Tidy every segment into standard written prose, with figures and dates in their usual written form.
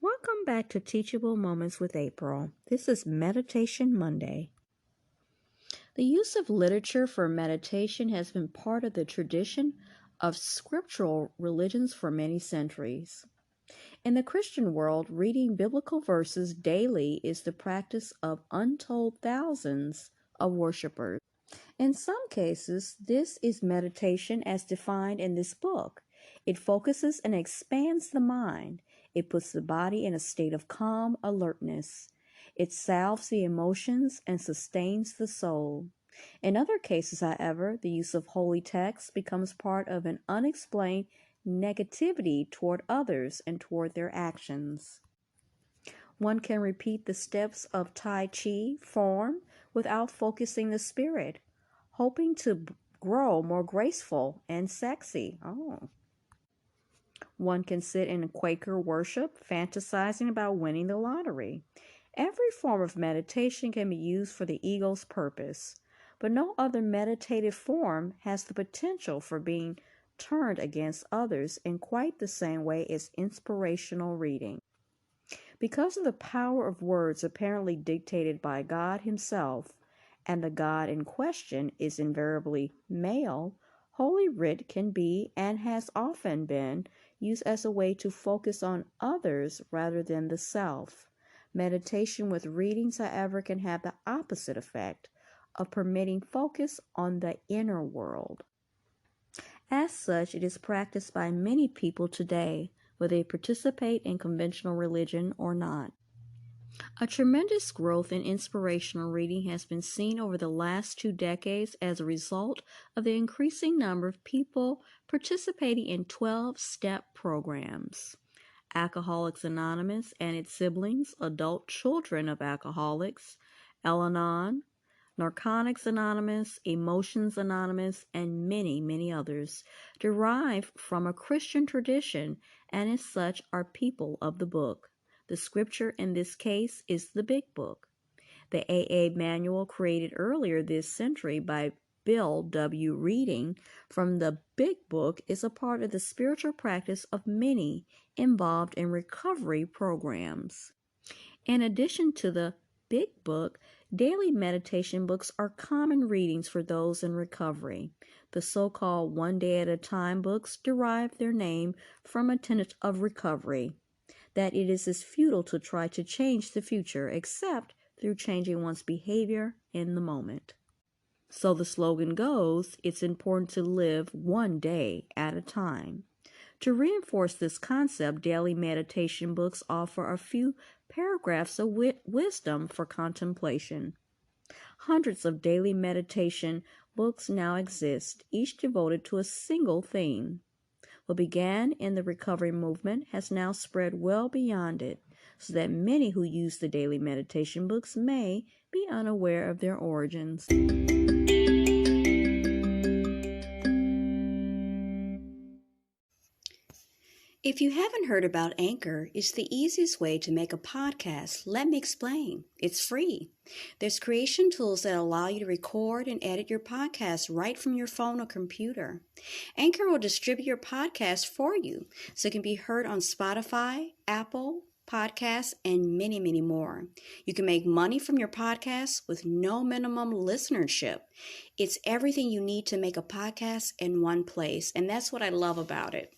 Welcome back to Teachable Moments with April. This is Meditation Monday. The use of literature for meditation has been part of the tradition of scriptural religions for many centuries. In the Christian world, reading biblical verses daily is the practice of untold thousands of worshipers. In some cases, this is meditation as defined in this book. It focuses and expands the mind. It puts the body in a state of calm alertness. It salves the emotions and sustains the soul. In other cases, however, the use of holy text becomes part of an unexplained negativity toward others and toward their actions. One can repeat the steps of Tai Chi form without focusing the spirit, hoping to grow more graceful and sexy. One can sit in Quaker worship, fantasizing about winning the lottery. Every form of meditation can be used for the ego's purpose, but no other meditative form has the potential for being turned against others in quite the same way as inspirational reading. Because of the power of words apparently dictated by God Himself, and the God in question is invariably male, Holy Writ can be and has often been used as a way to focus on others rather than the self. Meditation with readings, however, can have the opposite effect of permitting focus on the inner world. As such, it is practiced by many people today, whether they participate in conventional religion or not. A tremendous growth in inspirational reading has been seen over the last 2 decades as a result of the increasing number of people participating in 12-step programs. Alcoholics Anonymous and its siblings, Adult Children of Alcoholics, Al-Anon, Narcotics Anonymous, Emotions Anonymous, and many, many others derive from a Christian tradition and as such are people of the book. The scripture in this case is the Big Book. The AA manual created earlier this century by Bill W. Reading from the Big Book is a part of the spiritual practice of many involved in recovery programs. In addition to the Big Book, daily meditation books are common readings for those in recovery. The so-called One Day at a Time books derive their name from a tenet of recovery, that it is as futile to try to change the future except through changing one's behavior in the moment. So the slogan goes, it's important to live one day at a time. To reinforce this concept, daily meditation books offer a few paragraphs of wisdom for contemplation. Hundreds of daily meditation books now exist, each devoted to a single theme. What began in the recovery movement has now spread well beyond it, so that many who use the daily meditation books may be unaware of their origins. If you haven't heard about Anchor, it's the easiest way to make a podcast. Let me explain. It's free. There's creation tools that allow you to record and edit your podcast right from your phone or computer. Anchor will distribute your podcast for you so it can be heard on Spotify, Apple Podcasts, and many, many more. You can make money from your podcast with no minimum listenership. It's everything you need to make a podcast in one place, and that's what I love about it.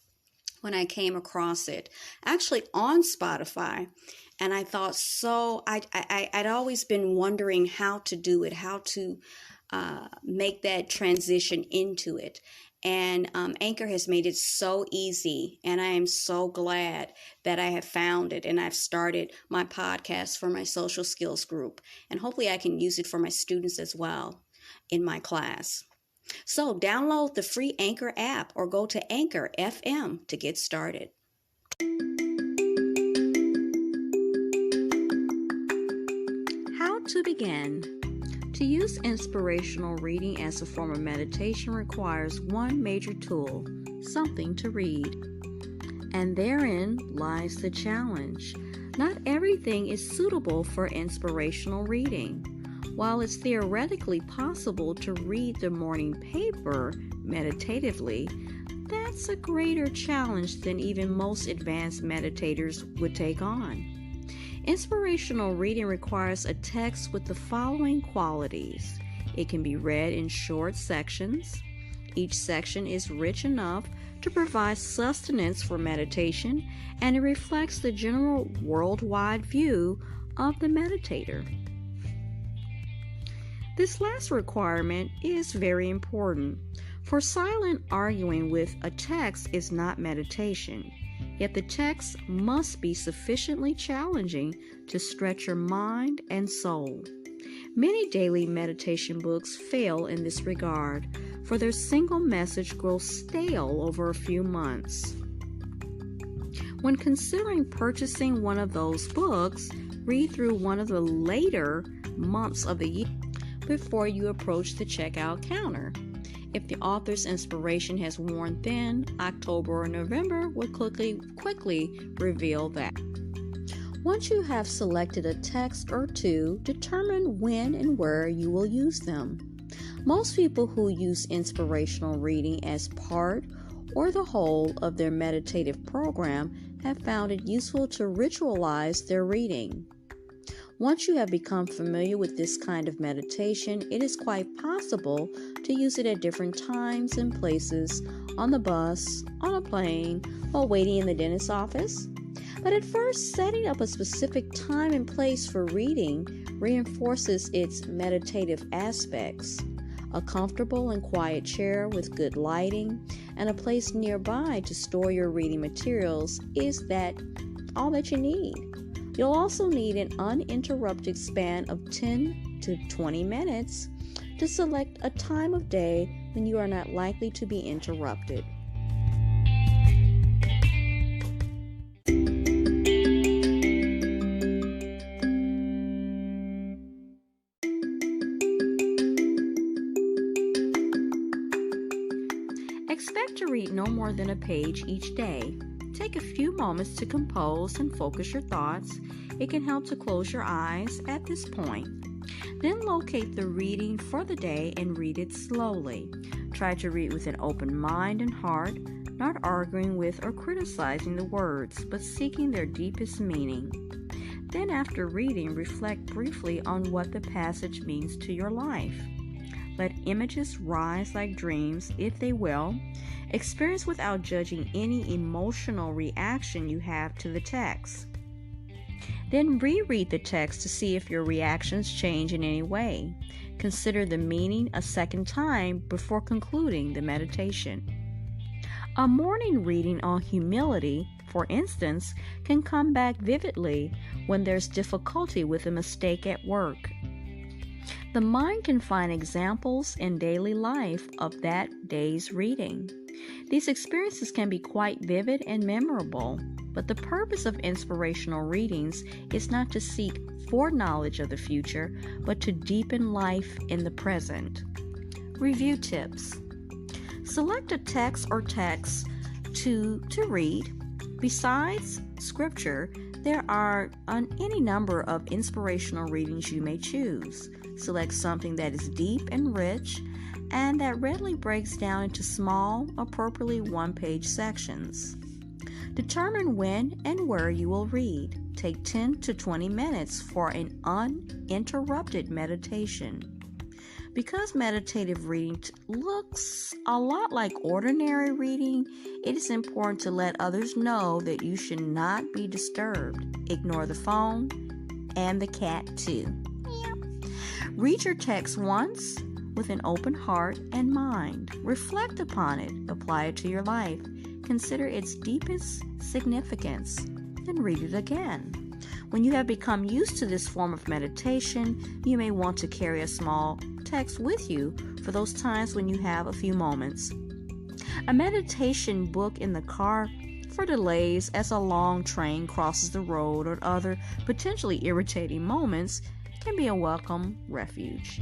When I came across it, actually on Spotify, and I thought I'd always been wondering how to do it, how to make that transition into it. And Anchor has made it so easy, and I am so glad that I have found it, and I've started my podcast for my social skills group, and hopefully I can use it for my students as well in my class. So download the free Anchor app or go to Anchor FM to get started. How to begin. To use inspirational reading as a form of meditation requires one major tool, something to read. And therein lies the challenge. Not everything is suitable for inspirational reading. While it's theoretically possible to read the morning paper meditatively, that's a greater challenge than even most advanced meditators would take on. Inspirational reading requires a text with the following qualities. It can be read in short sections. Each section is rich enough to provide sustenance for meditation, and it reflects the general worldwide view of the meditator. This last requirement is very important, for silent arguing with a text is not meditation, yet the text must be sufficiently challenging to stretch your mind and soul. Many daily meditation books fail in this regard, for their single message grows stale over a few months. When considering purchasing one of those books, read through one of the later months of the year before you approach the checkout counter. If the author's inspiration has worn thin, October or November will quickly reveal that. Once you have selected a text or two, determine when and where you will use them. Most people who use inspirational reading as part or the whole of their meditative program have found it useful to ritualize their reading. Once you have become familiar with this kind of meditation, it is quite possible to use it at different times and places, on the bus, on a plane, while waiting in the dentist's office. But at first, setting up a specific time and place for reading reinforces its meditative aspects. A comfortable and quiet chair with good lighting and a place nearby to store your reading materials is all that you need. You'll also need an uninterrupted span of 10 to 20 minutes to select a time of day when you are not likely to be interrupted. Expect to read no more than a page each day. Take a few moments to compose and focus your thoughts. It can help to close your eyes at this point. Then locate the reading for the day and read it slowly. Try to read with an open mind and heart, not arguing with or criticizing the words, but seeking their deepest meaning. Then after reading, reflect briefly on what the passage means to your life. Let images rise like dreams, if they will. Experience without judging any emotional reaction you have to the text. Then reread the text to see if your reactions change in any way. Consider the meaning a second time before concluding the meditation. A morning reading on humility, for instance, can come back vividly when there's difficulty with a mistake at work. The mind can find examples in daily life of that day's reading. These experiences can be quite vivid and memorable, but the purpose of inspirational readings is not to seek foreknowledge of the future, but to deepen life in the present. Review tips. Select a text or texts to read. Besides scripture, there are any number of inspirational readings you may choose. Select something that is deep and rich and that readily breaks down into small, appropriately one-page sections. Determine when and where you will read. Take 10 to 20 minutes for an uninterrupted meditation. Because meditative reading looks a lot like ordinary reading, it is important to let others know that you should not be disturbed. Ignore the phone and the cat too. Read your text once with an open heart and mind. Reflect upon it. Apply it to your life. Consider its deepest significance. Then read it again. When you have become used to this form of meditation, you may want to carry a small text with you for those times when you have a few moments. A meditation book in the car for delays as a long train crosses the road or other potentially irritating moments can be a welcome refuge.